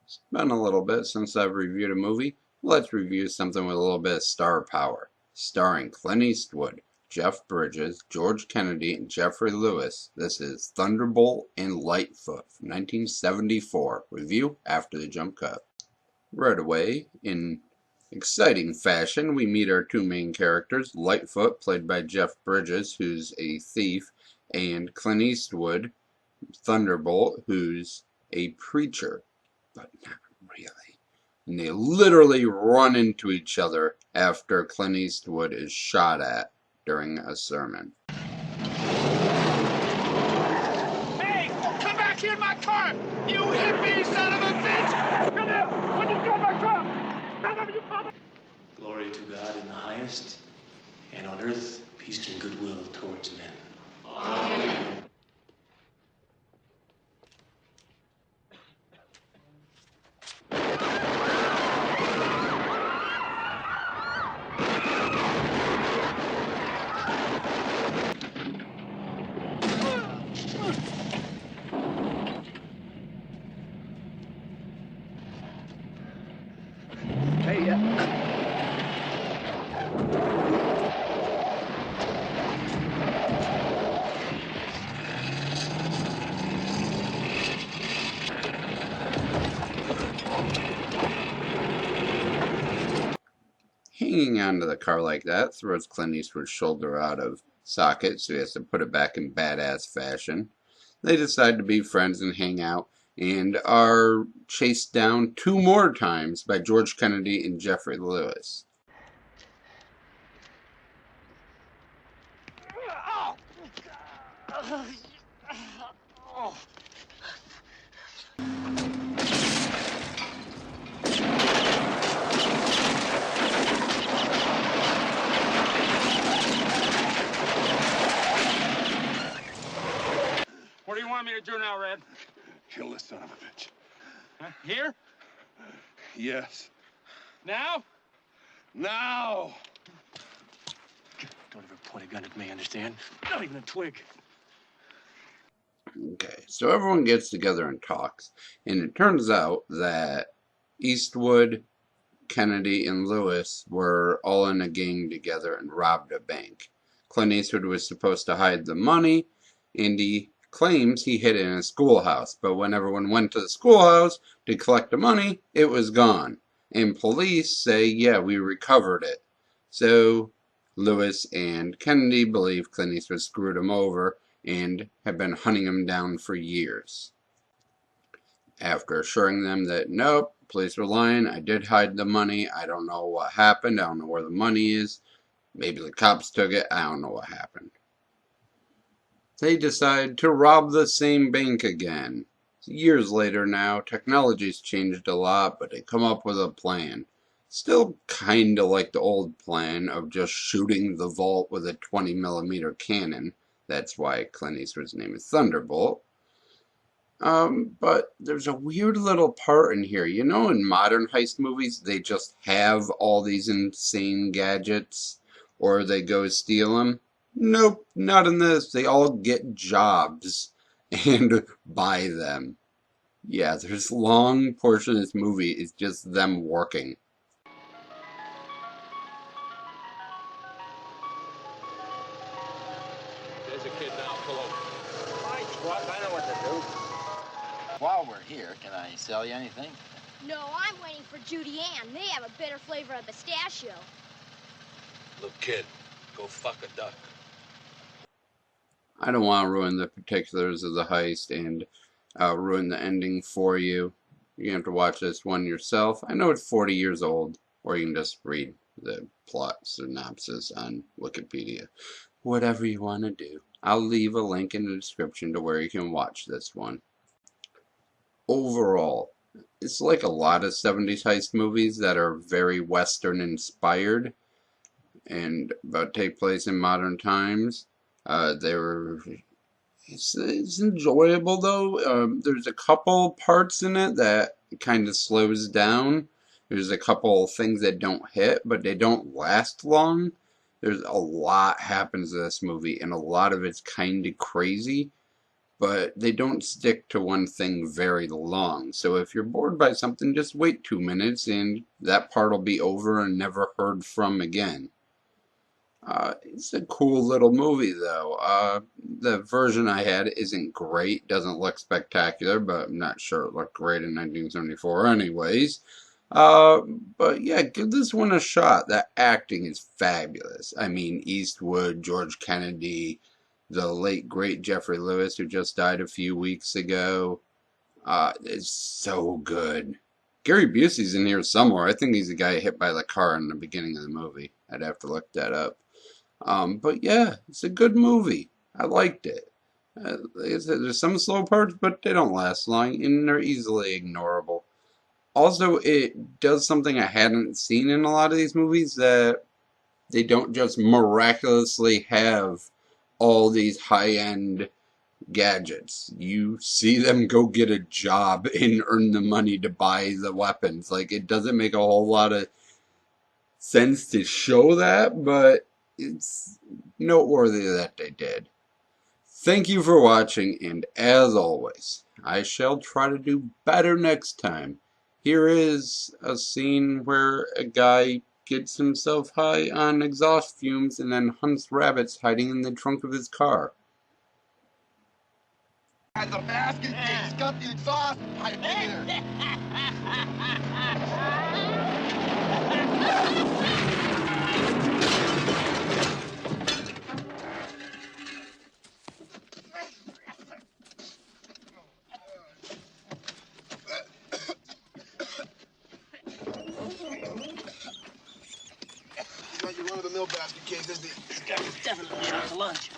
It's been a little bit since I've reviewed a movie. Let's review something with a little bit of star power. Starring Clint Eastwood, Jeff Bridges, George Kennedy, and Jeffrey Lewis. This is Thunderbolt and Lightfoot from 1974. Review after the jump cut. Right away, in exciting fashion, we meet our two main characters, Lightfoot, played by Jeff Bridges, who's a thief, and Clint Eastwood, Thunderbolt, who's a preacher. But not really. And they literally run into each other after Clint Eastwood is shot at during a sermon. Hey, come back here in my car! You hippie son of a bitch! Come here! When you get my car! Glory to God in the highest, and on earth, peace and goodwill towards men. Amen. Hanging onto the car like that throws Clint Eastwood's shoulder out of socket, so he has to put it back in badass fashion. They decide to be friends and hang out, and are chased down 2 more times by George Kennedy and Jeffrey Lewis. What do you want me to do now, Red? Kill this son of a bitch. Huh? Here? Yes. Now? Now! Don't ever point a gun at me, understand? Not even a twig. Okay, so everyone gets together and talks, and it turns out that Eastwood, Kennedy, and Lewis were all in a gang together and robbed a bank. Clint Eastwood was supposed to hide the money, and he claims he hid it in a schoolhouse, but when everyone went to the schoolhouse to collect the money, it was gone. And police say, yeah, we recovered it. So Lewis and Kennedy believe Clint Eastwood screwed him over and have been hunting him down for years. After assuring them that, nope, police were lying, I did hide the money, I don't know what happened, I don't know where the money is, maybe the cops took it, I don't know what happened. They decide to rob the same bank again. Years later now, technology's changed a lot, but they come up with a plan. Still kinda like the old plan of just shooting the vault with a 20mm cannon. That's why Clint Eastwood's name is Thunderbolt. But there's a weird little part in here. You know, in modern heist movies, they just have all these insane gadgets, or they go steal them. Nope, not in this. They all get jobs and buy them. Yeah, there's a long portion of this movie is just them working. There's a kid now, pull over. Fine, Squat, I know what to do. While we're here, can I sell you anything? No, I'm waiting for Judy Ann. They have a better flavor of pistachio. Look, kid, go fuck a duck. I don't want to ruin the particulars of the heist and ruin the ending for you. You're going to have to watch this one yourself. I know it's 40 years old, or you can just read the plot synopsis on Wikipedia. Whatever you want to do. I'll leave a link in the description to where you can watch this one. Overall, it's like a lot of 70s heist movies that are very Western inspired and but take place in modern times. It's enjoyable though. There's a couple parts in it that kind of slows down. There's a couple things that don't hit, but they don't last long. There's a lot happens in this movie, and a lot of it's kind of crazy. but they don't stick to one thing very long. So if you're bored by something, just wait 2 minutes and that part will be over and never heard from again. It's a cool little movie, though. The version I had isn't great, doesn't look spectacular, but I'm not sure it looked great in 1974 anyways. But yeah, give this one a shot. The acting is fabulous. I mean, Eastwood, George Kennedy, the late great Jeffrey Lewis, who just died a few weeks ago, is so good. Gary Busey's in here somewhere. I think he's the guy hit by the car in the beginning of the movie. I'd have to look that up. But yeah, it's a good movie. I liked it. Like I said, there's some slow parts, but they don't last long, and they're easily ignorable. Also, it does something I hadn't seen in a lot of these movies, that they don't just miraculously have all these high-end gadgets. You see them go get a job and earn the money to buy the weapons. Like, it doesn't make a whole lot of sense to show that, but it's noteworthy that they did. Thank you for watching, and as always, I shall try to do better next time. Here is a scene where a guy gets himself high on exhaust fumes and then hunts rabbits hiding in the trunk of his car. The basket case got the exhaust pipe here. Not your run-of-the-mill basket case, is the... This guy was definitely out to lunch.